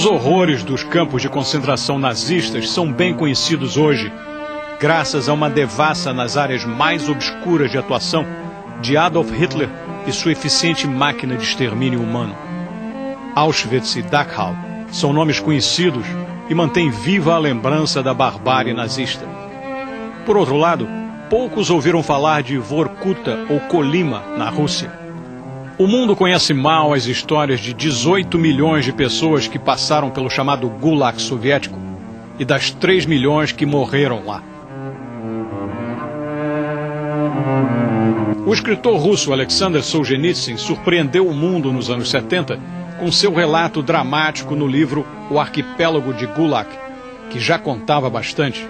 Os horrores dos campos de concentração nazistas são bem conhecidos hoje, graças a uma devassa nas áreas mais obscuras de atuação de Adolf Hitler e sua eficiente máquina de extermínio humano. Auschwitz e Dachau são nomes conhecidos e mantêm viva a lembrança da barbárie nazista. Por outro lado, poucos ouviram falar de Vorkuta ou Kolyma, na Rússia. O mundo conhece mal as histórias de 18 milhões de pessoas que passaram pelo chamado Gulag soviético e das 3 milhões que morreram lá. O escritor russo Alexander Solzhenitsyn surpreendeu o mundo nos anos 70 com seu relato dramático no livro O Arquipélago de Gulag, que já contava bastante,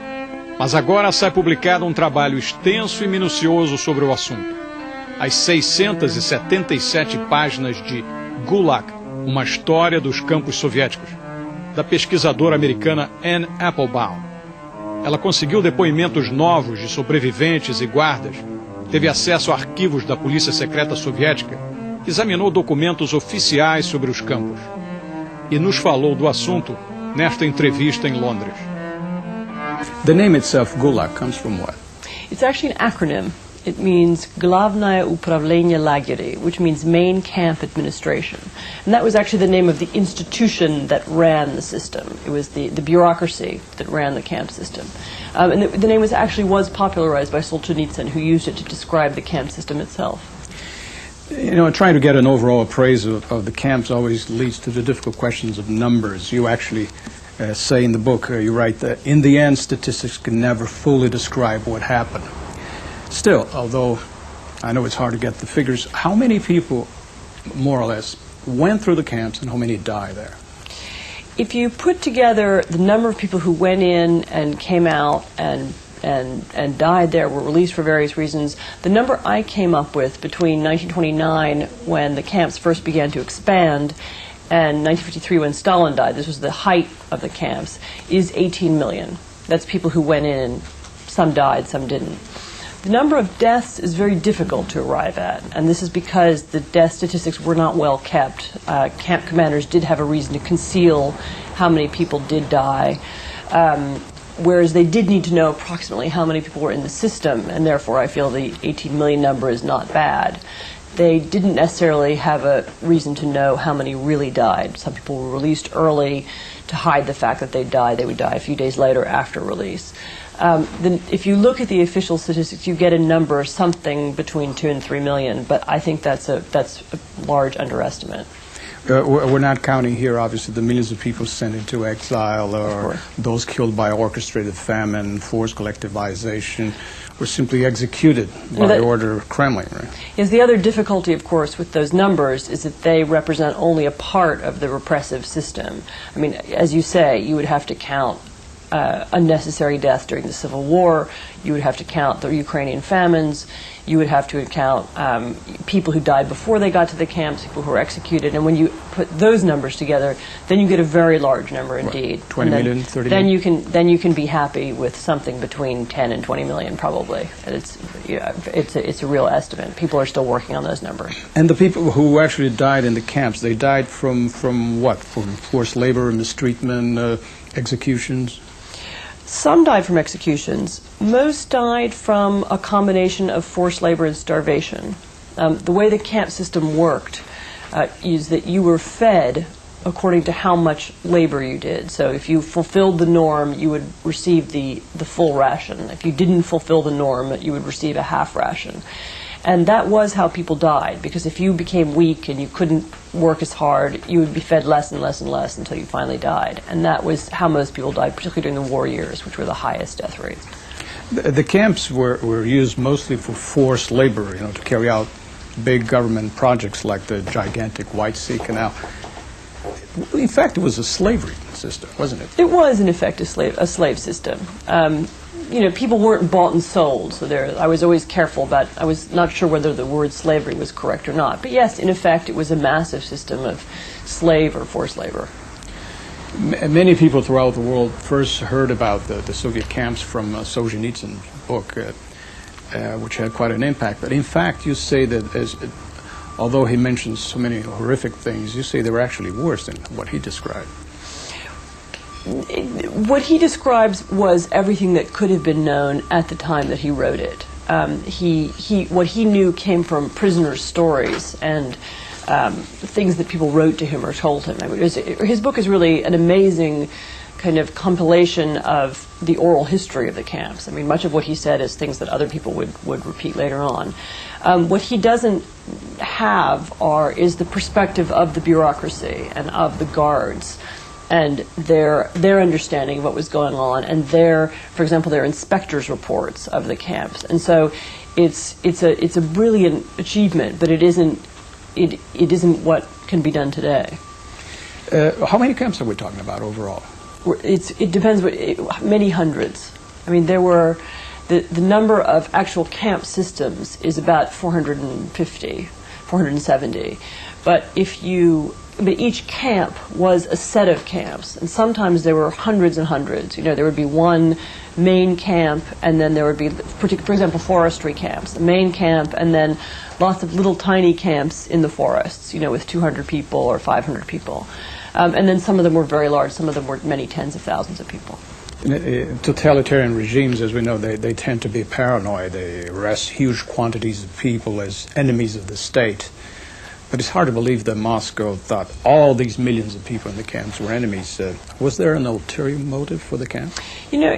mas agora sai publicado um trabalho extenso e minucioso sobre o assunto. As 677 páginas de Gulag, uma história dos campos soviéticos, da pesquisadora americana Anne Applebaum. Ela conseguiu depoimentos novos de sobreviventes e guardas, teve acesso a arquivos da Polícia Secreta Soviética, examinou documentos oficiais sobre os campos e nos falou do assunto nesta entrevista em Londres. The name itself, Gulag, comes from what? It's actually an acronym. It means Glavnaya Upravlение Лагерей, which means main camp administration. And that was actually the name of the institution that ran the system. It was the bureaucracy that ran the camp system. And the name was popularized by Solzhenitsyn, who used it to describe the camp system itself. You know, trying to get an overall appraisal of the camps always leads to the difficult questions of numbers. You actually say in the book, you write that in the end, statistics can never fully describe what happened. Still, although I know it's hard to get the figures, how many people, more or less, went through the camps and how many died there? If you put together the number of people who went in and came out and died there, were released for various reasons, the number I came up with between 1929, when the camps first began to expand, and 1953, when Stalin died, this was the height of the camps, is 18 million. That's people who went in, some died, some didn't. The number of deaths is very difficult to arrive at, and this is because the death statistics were not well kept. Camp commanders did have a reason to conceal how many people did die, whereas they did need to know approximately how many people were in the system, and therefore I feel the 18 million number is not bad. They didn't necessarily have a reason to know how many really died. Some people were released early to hide the fact that they died. They would die a few days later after release. Then if you look at the official statistics, you get a number something between 2 and 3 million, but I think that's a large underestimate. We're not counting here, obviously, the millions of people sent into exile or those killed by orchestrated famine, forced collectivization, or simply executed by order of Kremlin, right? Yes, the other difficulty, of course, with those numbers is that they represent only a part of the repressive system. I mean, as you say, you would have to count unnecessary death during the Civil War. You would have to count the Ukrainian famines. You would have to count people who died before they got to the camps, people who were executed. And when you put those numbers together, then you get a very large number indeed. Right. 20 million, 30 then million? Then you can be happy with something between 10 and 20 million probably. It's a real estimate. People are still working on those numbers. And the people who actually died in the camps, they died from what? From forced labor, mistreatment, executions? Some died from executions. Most died from a combination of forced labor and starvation. The way the camp system worked is that you were fed according to how much labor you did. So if you fulfilled the norm, you would receive the full ration. If you didn't fulfill the norm, you would receive a half ration. And that was how people died, because if you became weak and you couldn't work as hard, you would be fed less and less and less until you finally died. And that was how most people died, particularly during the war years, which were the highest death rates. The camps were used mostly for forced labor, you know, to carry out big government projects like the gigantic White Sea Canal. In fact, it was a slavery system, wasn't it? It was, in effect, a slave system. You know, people weren't bought and sold, so I was always careful about, I was not sure whether the word slavery was correct or not. But yes, in effect, it was a massive system of slave or forced labor. Many people throughout the world first heard about the Soviet camps from Solzhenitsyn's book, which had quite an impact. But in fact, you say that although he mentions so many horrific things, you say they were actually worse than what he described. What he describes was everything that could have been known at the time that he wrote it. What he knew came from prisoners' stories and things that people wrote to him or told him. I mean, his book is really an amazing kind of compilation of the oral history of the camps. I mean, much of what he said is things that other people would repeat later on. What he doesn't have is the perspective of the bureaucracy and of the guards and their understanding of what was going on and for example, their inspectors' reports of the camps. And so it's a brilliant achievement, but it isn't what can be done today. How many camps are we talking about overall? It depends, many hundreds. I mean, there were, the number of actual camp systems is about 450, 470. But each camp was a set of camps, and sometimes there were hundreds and hundreds. You know, there would be one main camp, and then there would be, for example, forestry camps, a main camp, and then lots of little tiny camps in the forests, you know, with 200 people or 500 people. And then some of them were very large, some of them were many tens of thousands of people. Totalitarian regimes, as we know, they tend to be paranoid. They arrest huge quantities of people as enemies of the state. But it's hard to believe that Moscow thought all these millions of people in the camps were enemies. Was there an ulterior motive for the camp? You know,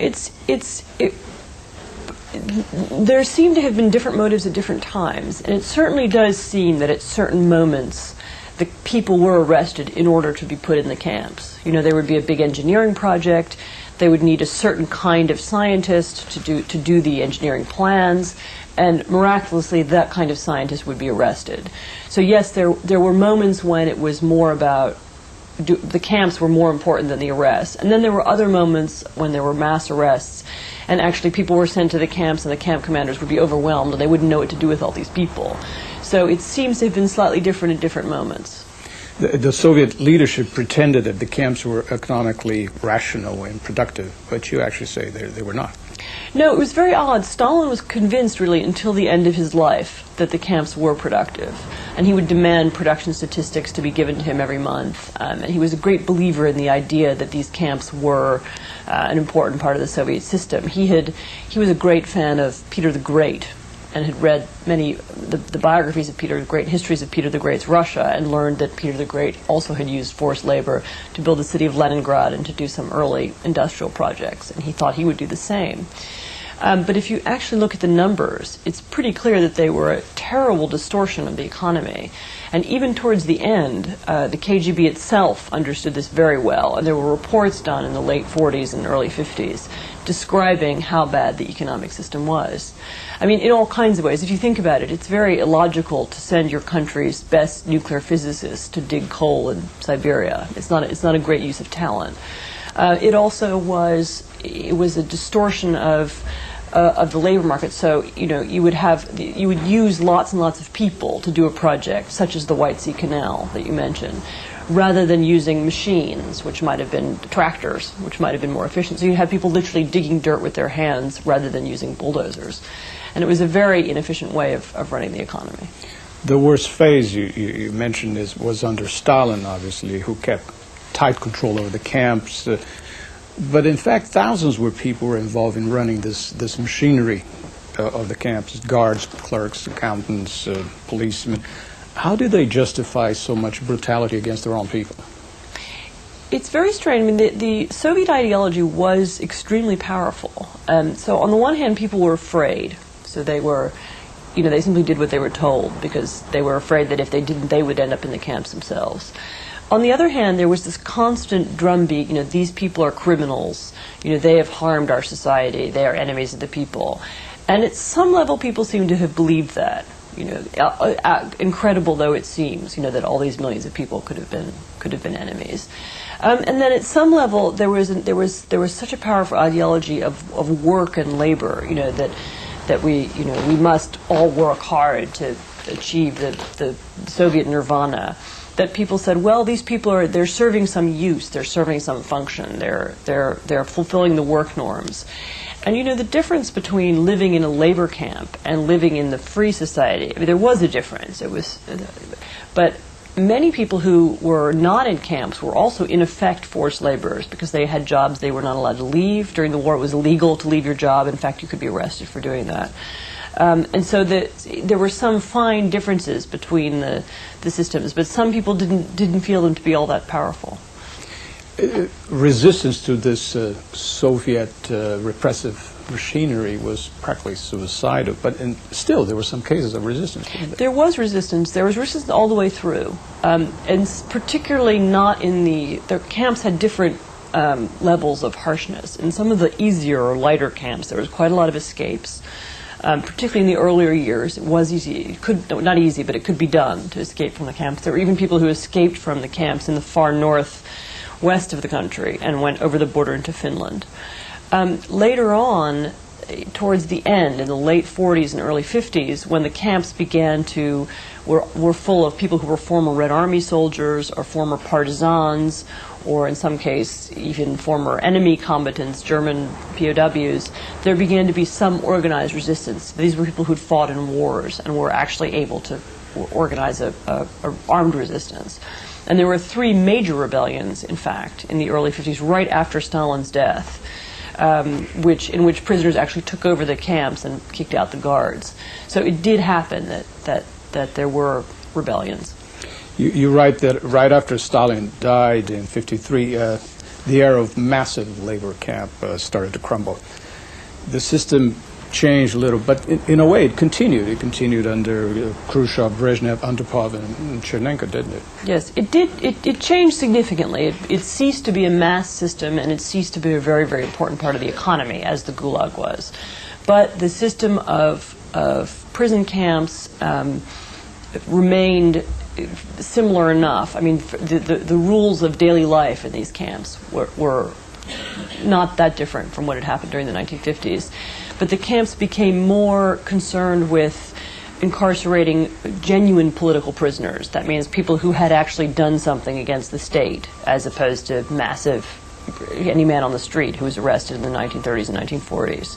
there seem to have been different motives at different times, and it certainly does seem that at certain moments the people were arrested in order to be put in the camps. You know, there would be a big engineering project. They would need a certain kind of scientist to do the engineering plans, and miraculously that kind of scientist would be arrested. So yes, there were moments when it was more about the camps were more important than the arrests, and then there were other moments when there were mass arrests, and actually people were sent to the camps and the camp commanders would be overwhelmed and they wouldn't know what to do with all these people. So it seems to have been slightly different at different moments. The Soviet leadership pretended that the camps were economically rational and productive, but you actually say they were not. No, it was very odd. Stalin was convinced, really, until the end of his life, that the camps were productive. And he would demand production statistics to be given to him every month. And he was a great believer in the idea that these camps were an important part of the Soviet system. He was a great fan of Peter the Great, and had read many the biographies of Peter the Great, histories of Peter the Great's Russia, and learned that Peter the Great also had used forced labor to build the city of Leningrad and to do some early industrial projects, and he thought he would do the same. But if you actually look at the numbers, it's pretty clear that they were a terrible distortion of the economy. And even towards the end, the KGB itself understood this very well, and there were reports done in the late 40s and early 50s describing how bad the economic system was. I mean, in all kinds of ways. If you think about it, it's very illogical to send your country's best nuclear physicists to dig coal in Siberia. It's not a great use of talent. It was a distortion of the labor market. So, you know, you would use lots and lots of people to do a project, such as the White Sea Canal that you mentioned, rather than using machines, which might have been tractors, which might have been more efficient. So you had people literally digging dirt with their hands rather than using bulldozers. And it was a very inefficient way of running the economy. The worst phase you mentioned was under Stalin, obviously, who kept tight control over the camps. But in fact, thousands of people were involved in running this machinery of the camps: guards, clerks, accountants, policemen. How did they justify so much brutality against their own people? It's very strange. I mean, the Soviet ideology was extremely powerful. So on the one hand, people were afraid. So they were, you know, they simply did what they were told because they were afraid that if they didn't, they would end up in the camps themselves. On the other hand, there was this constant drumbeat, you know, these people are criminals, you know, they have harmed our society, they are enemies of the people. And at some level, people seem to have believed that, you know, incredible though it seems, you know, that all these millions of people could have been enemies. And then at some level, there was such a powerful ideology of work and labor, you know, that we must all work hard to achieve the Soviet nirvana. That people said, well, these people they're serving some use, they're serving some function, they're fulfilling the work norms. And you know, the difference between living in a labor camp and living in the free society, I mean, there was a difference. But many people who were not in camps were also in effect forced laborers because they had jobs they were not allowed to leave. During the war it was illegal to leave your job. In fact, you could be arrested for doing that. And so there were some fine differences between the systems, but some people didn't feel them to be all that powerful. Resistance to this Soviet repressive machinery was practically suicidal, but still there were some cases of resistance. There was resistance. There was resistance all the way through, and particularly not in the camps had different levels of harshness. In some of the easier or lighter camps, there was quite a lot of escapes. Particularly in the earlier years, it was easy. Not easy, but it could be done to escape from the camps. There were even people who escaped from the camps in the far northwest of the country and went over the border into Finland. Later on, towards the end, in the late 40s and early 50s, when the camps were full of people who were former Red Army soldiers or former partisans, or in some case even former enemy combatants, German POWs, there began to be some organized resistance. These were people who'd fought in wars and were actually able to organize a armed resistance. And there were 3 major rebellions, in fact, in the early 50s, right after Stalin's death, in which prisoners actually took over the camps and kicked out the guards. So it did happen that there were rebellions. You write that right after Stalin died in '53, the era of massive labor camp started to crumble. The system changed a little, but in a way it continued. It continued under Khrushchev, Brezhnev, Andropov, and Chernenko, didn't it? Yes, it did. It changed significantly. It ceased to be a mass system, and it ceased to be a very, very important part of the economy, as the Gulag was. But the system of prison camps remained similar enough. I mean, the rules of daily life in these camps were not that different from what had happened during the 1950s. But the camps became more concerned with incarcerating genuine political prisoners. That means people who had actually done something against the state, as opposed to massive, any man on the street who was arrested in the 1930s and 1940s.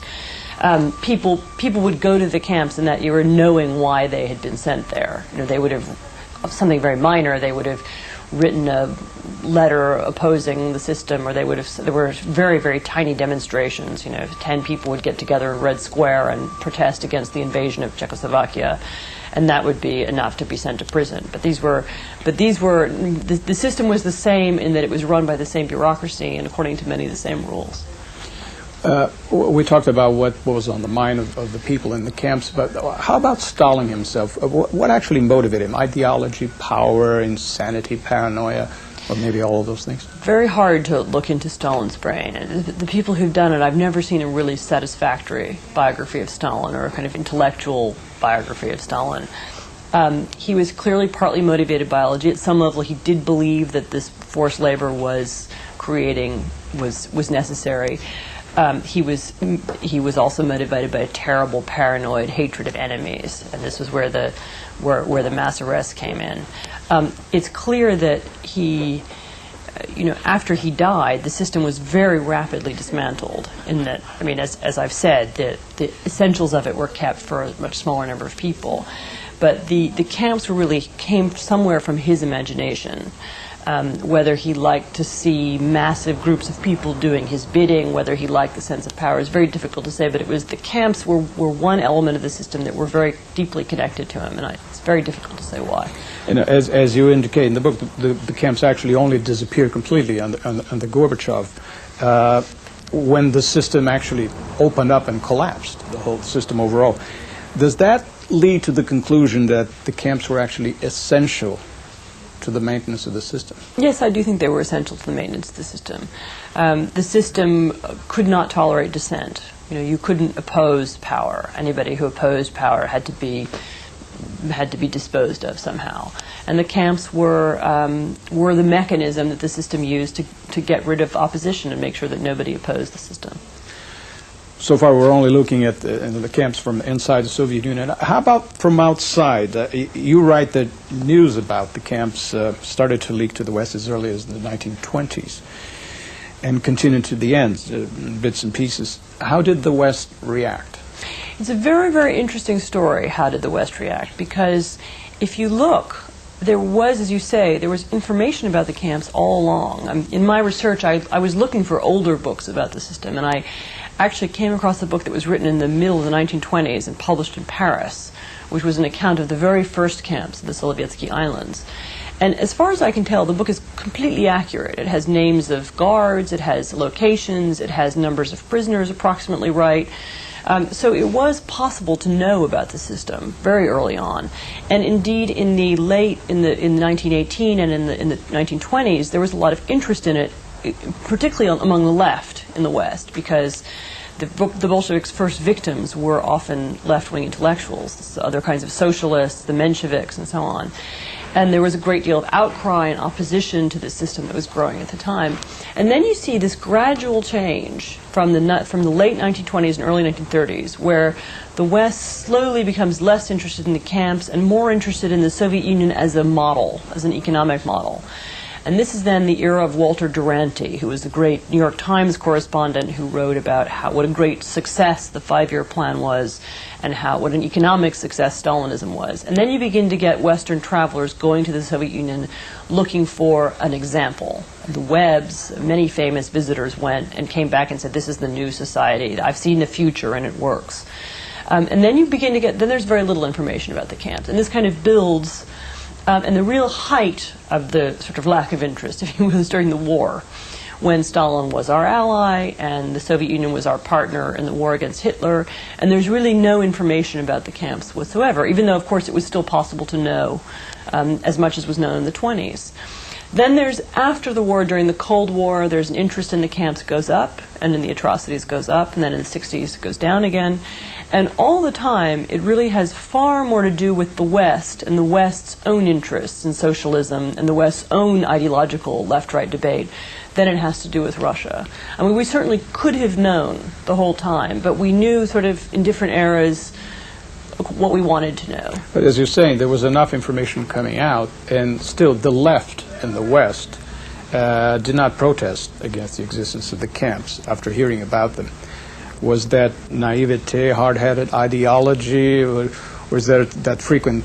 People would go to the camps in that era knowing why they had been sent there. You know, they would have, something very minor, they would have written a letter opposing the system, or there were very, very tiny demonstrations. 10 people would get together in Red Square and protest against the invasion of Czechoslovakia, and that would be enough to be sent to prison. But the system was the same in that it was run by the same bureaucracy and according to many of the same rules. We talked about what was on the mind of the people in the camps, but how about Stalin himself? What actually motivated him? Ideology, power, insanity, paranoia, or maybe all of those things? Very hard to look into Stalin's brain. And the people who've done it, I've never seen a really satisfactory biography of Stalin or a kind of intellectual biography of Stalin. He was clearly partly motivated by ideology. At some level, he did believe that this forced labor was necessary. He was also motivated by a terrible paranoid hatred of enemies, and this was where the mass arrests came in. It's clear that he, after he died, the system was very rapidly dismantled. In that, I mean, as I've said, the essentials of it were kept for a much smaller number of people, but the camps really came somewhere from his imagination. Whether he liked to see massive groups of people doing his bidding, whether he liked the sense of power, is very difficult to say, but it was the camps were one element of the system that were very deeply connected to him, and it's very difficult to say why. And as you indicate in the book, the camps actually only disappeared completely under Gorbachev when the system actually opened up and collapsed, the whole system overall. Does that lead to the conclusion that the camps were actually essential to the maintenance of the system? Yes, I do think they were essential to the maintenance of the system. The system could not tolerate dissent. You couldn't oppose power. Anybody who opposed power had to be disposed of somehow. And the camps were the mechanism that the system used to get rid of opposition and make sure that nobody opposed the system. So far, we're only looking at the camps from inside the Soviet Union. How about from outside? You write that news about the camps started to leak to the West as early as the 1920s and continued to the end, bits and pieces. How did the West react? It's a very, very interesting story, how did the West react? Because if you look there was, as you say, there was information about the camps all along. In my research, I was looking for older books about the system, and I actually came across a book that was written in the middle of the 1920s and published in Paris, which was an account of the very first camps, the Sovietsky Islands. And as far as I can tell, the book is completely accurate. It has names of guards, it has locations, it has numbers of prisoners approximately right. So it was possible to know about the system very early on. And indeed, in 1918 and in the 1920s, there was a lot of interest in it, particularly among the left in the West, because the Bolsheviks' first victims were often left-wing intellectuals, other kinds of socialists, the Mensheviks, and so on. And there was a great deal of outcry and opposition to the system that was growing at the time. And then you see this gradual change from the late 1920s and early 1930s, where the West slowly becomes less interested in the camps and more interested in the Soviet Union as a model, as an economic model. And this is then the era of Walter Duranty, who was the great New York Times correspondent who wrote about what a great success the five-year plan was and what an economic success Stalinism was. And then you begin to get Western travelers going to the Soviet Union looking for an example. The Webbs, many famous visitors went and came back and said, this is the new society. I've seen the future and it works. And then you begin to then there's very little information about the camps. And this kind of builds. And the real height of the sort of lack of interest, if you will, was during the war, when Stalin was our ally and the Soviet Union was our partner in the war against Hitler. And there's really no information about the camps whatsoever, even though, of course, it was still possible to know as much as was known in the 20s. Then there's, after the war, during the Cold War, there's an interest in the camps goes up, and in the atrocities goes up, and then in the 60s it goes down again. And all the time, it really has far more to do with the West and the West's own interests in socialism and the West's own ideological left-right debate than it has to do with Russia. I mean, we certainly could have known the whole time, but we knew sort of in different eras what we wanted to know. But as you're saying, there was enough information coming out, and still the left in the West did not protest against the existence of the camps after hearing about them. Was that naivete, hard-headed ideology, or was there that frequent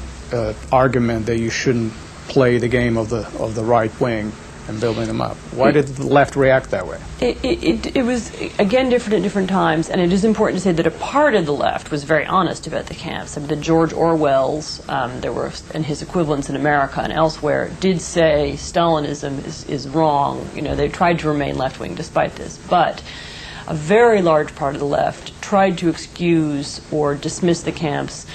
argument that you shouldn't play the game of the right wing and building them up? Why did the left react that way? It was, again, different at different times, and it is important to say that a part of the left was very honest about the camps. I mean, the George Orwell's, and his equivalents in America and elsewhere, did say Stalinism is wrong. You know, they tried to remain left-wing despite this, but a very large part of the left tried to excuse or dismiss the camps,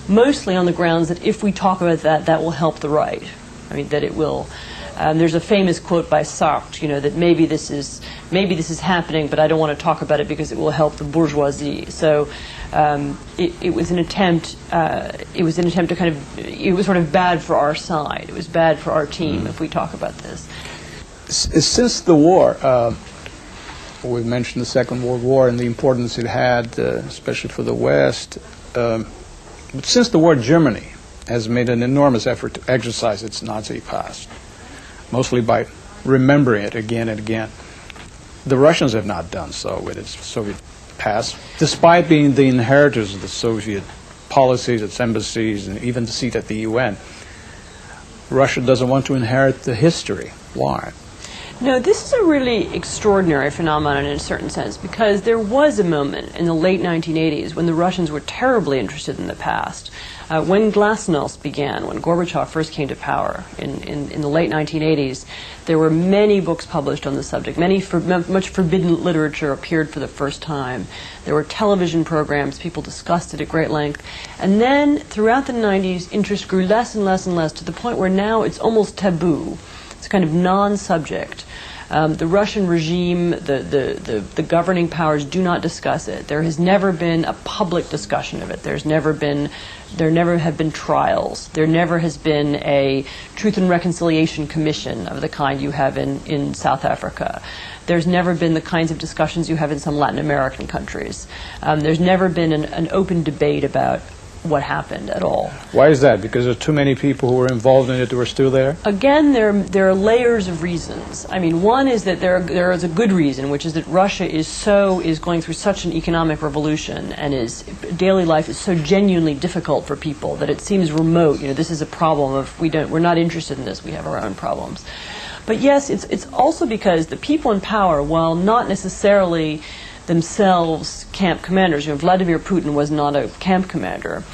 mostly on the grounds that if we talk about that will help the right. I mean, that it will. There's a famous quote by Sartre, you know, that maybe this is happening, but I don't want to talk about it because it will help the bourgeoisie. So it was an attempt. It was to kind of. It was sort of bad for our side. It was bad for our team if we talk about this. Since the war. We mentioned the Second World War and the importance it had, especially for the West. But since the war, Germany has made an enormous effort to exercise its Nazi past, mostly by remembering it again and again. The Russians have not done so with its Soviet past, despite being the inheritors of the Soviet policies, its embassies, and even the seat at the UN. Russia doesn't want to inherit the history. Why? No, this is a really extraordinary phenomenon in a certain sense, because there was a moment in the late 1980s when the Russians were terribly interested in the past. When Glasnost began, when Gorbachev first came to power in the late 1980s, there were many books published on the subject. Much forbidden literature appeared for the first time. There were television programs. People discussed it at great length. And then throughout the 90s, interest grew less and less and less to the point where now it's almost taboo. It's kind of non-subject. The Russian regime, the governing powers do not discuss it. There has never been a public discussion of it. There never have been trials. There never has been a Truth and Reconciliation Commission of the kind you have in South Africa. There's never been the kinds of discussions you have in some Latin American countries. There's never been an open debate about what happened at all. Why is that? Because there are too many people who were involved in it who are still there? Again, there are layers of reasons. I mean, one is that there is a good reason, which is that Russia is going through such an economic revolution, and daily life is so genuinely difficult for people that it seems remote. You know, this is a problem of we're not interested in this. We have our own problems. But yes, it's also because the people in power, while not necessarily themselves camp commanders. You know, Vladimir Putin was not a camp commander,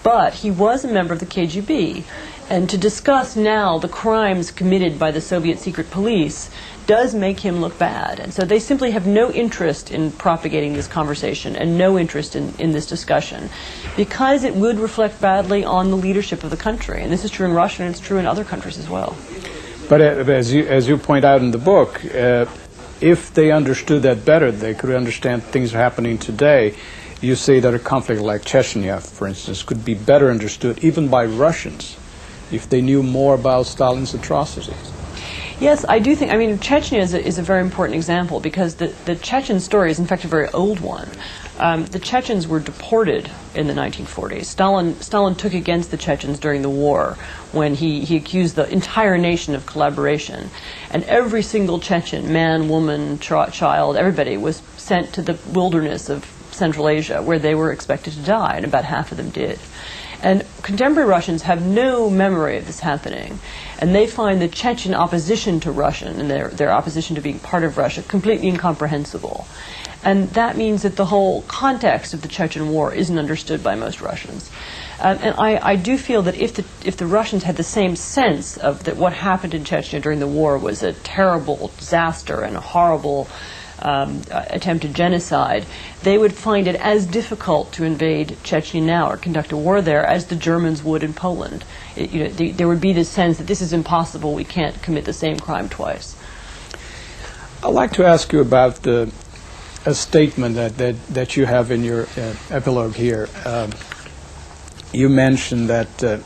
but he was a member of the KGB. And to discuss now the crimes committed by the Soviet secret police does make him look bad. And so they simply have no interest in propagating this conversation and no interest in this discussion, because it would reflect badly on the leadership of the country. And this is true in Russia, and it's true in other countries as well. But as you point out in the book, if they understood that better, they could understand things happening today. You say that a conflict like Chechnya, for instance, could be better understood even by Russians if they knew more about Stalin's atrocities. Yes, I do think, I mean, Chechnya is a very important example, because the Chechen story is in fact a very old one. The Chechens were deported in the 1940s. Stalin took against the Chechens during the war when he accused the entire nation of collaboration. And every single Chechen, man, woman, child, everybody was sent to the wilderness of Central Asia, where they were expected to die, and about half of them did. And contemporary Russians have no memory of this happening. And they find the Chechen opposition to Russian and their opposition to being part of Russia completely incomprehensible. And that means that the whole context of the Chechen War isn't understood by most Russians. And I do feel that if the Russians had the same sense of that what happened in Chechnya during the war was a terrible disaster and a horrible attempted genocide, they would find it as difficult to invade Chechnya now or conduct a war there as the Germans would in Poland. There would be this sense that this is impossible, we can't commit the same crime twice. I'd like to ask you about a statement that you have in your epilogue here. You mentioned that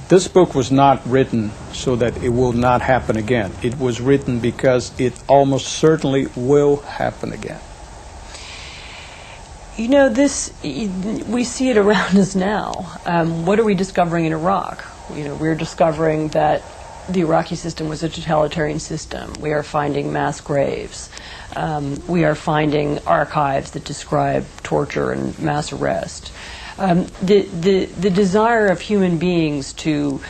this book was not written so that it will not happen again. It was written because it almost certainly will happen again. You know, we see it around us now. What are we discovering in Iraq? You know, we're discovering that the Iraqi system was a totalitarian system. We are finding mass graves. We are finding archives that describe torture and mass arrest. The desire of human beings to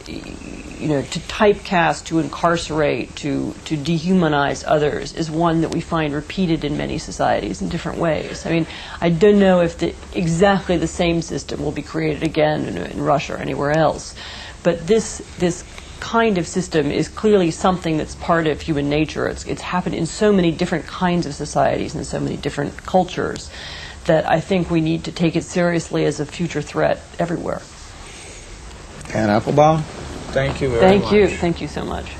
typecast, to incarcerate, to dehumanize others is one that we find repeated in many societies in different ways. I mean, I don't know if exactly the same system will be created again in Russia or anywhere else, but this kind of system is clearly something that's part of human nature. It's happened in so many different kinds of societies and so many different cultures that I think we need to take it seriously as a future threat everywhere. Anne Applebaum, thank you very much. Thank you so much.